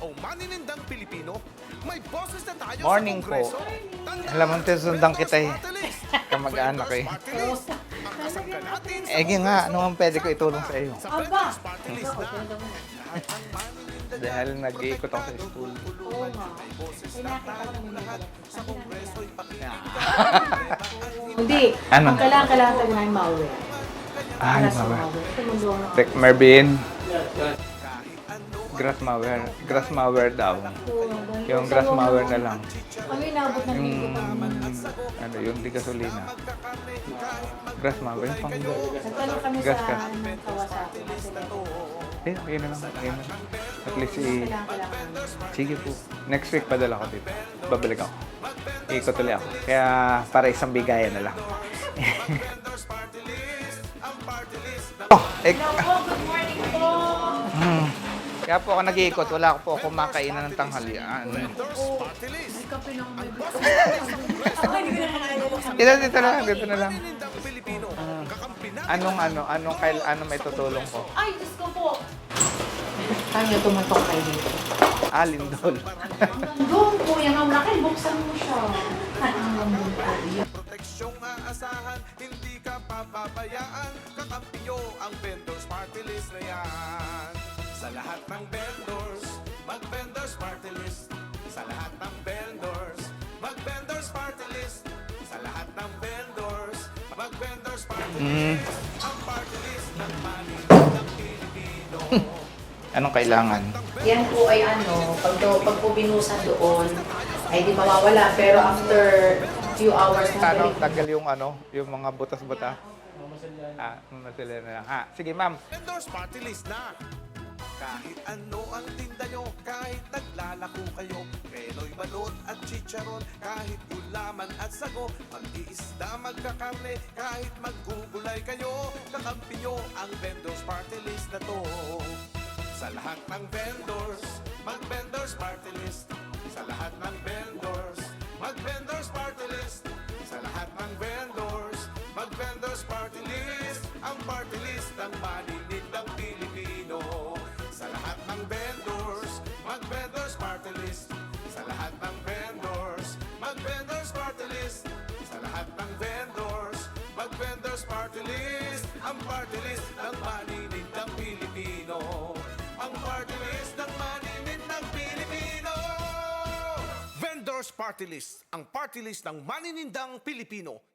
o maninindang Pilipino, may boses na tayo Morning sa po. Kongreso. Tandaan, Alam mo, susundan Vendors kita eh. Party List. Kamag-anak ko eh. Vendors Party List. Ang kasangga natin sa Eh, nga, ano ang pwede ko itulong sa iyo? Sa Aba! Vendors Party List Ako, na ganda mo. Dahil nag-iikot ako sa school. Oo nga. Eh, nakita ko naman yung sa Kongreso ay Hindi. Ano? Ang kailangan talaga namin mauwi. Ay, Para sa mama. mauwi. Tumundo na. Rick Mervin. Grass mower. Grass mower daw. Yung grass mower na lang. Kami nabot ng linggo pa naman. Ano, yung di gasolina. Grass mower. Yung pang... Nagtanong kami Gas sa ka. Kawasaki. Kasi Eh, okay na lang. Okay na. At least kailangan. sige po. Next week padala ko dito. Babalik ako. Ikot ulit ako. Kaya para isang bigayan na lang. Oh, Hello po, good morning po. Kaya po ako nag-iikot. Wala po ako makainan ng tanghalian. May kape ng may Dito na lang. Dito na lang. Anong may tutulong ko? Ay, Diyos ko po. Kaya tumatok kayo dito. Lindol. Doon po, yan ang laki. Buksan mo siya. Ang lambong po. proteksyong aasahan, hindi ka papabayaan. Kakampiyo ang Vendors Party List na yan. Sa lahat ng vendors, mag-Vendors Party List. Sa lahat ng vendors, mag-Vendors Party List. Sa lahat ng vendors, mag-Vendors Party List. Ang party list ng money ng Pilipino. Anong kailangan? Yan po ay pag po binusan doon, ay di mawawala. Pero after few hours na Ano, tagal yung yung mga butas-butas. Mamasila na lang. Sige, ma'am. Vendors Party List na. Kahit ano ang tinda nyo, kahit naglalako kayo, Penoy balot at chicharon, kahit gulaman at sago, mag-iisda, magkakarne, kahit maggugulay kayo, kakampi nyo ang Vendors Party List na to. Sa lahat ng vendors, mag-Vendors Party List. Sa lahat ng vendors, mag-Vendors Party List. Sa lahat ng vendors, mag-Vendors Party List. Ang party list ng maninindang Pilipino. Sa lahat ng vendors, mag-Vendors Party List. Sa lahat ng vendors, mag-Vendors Party List. Sa lahat ng vendors, mag-Vendors Party List. Ang party list ng maninindang Pilipino. Ang party list ng maninindang Pilipino. Vendors Party List, ang party list ng maninindang Pilipino.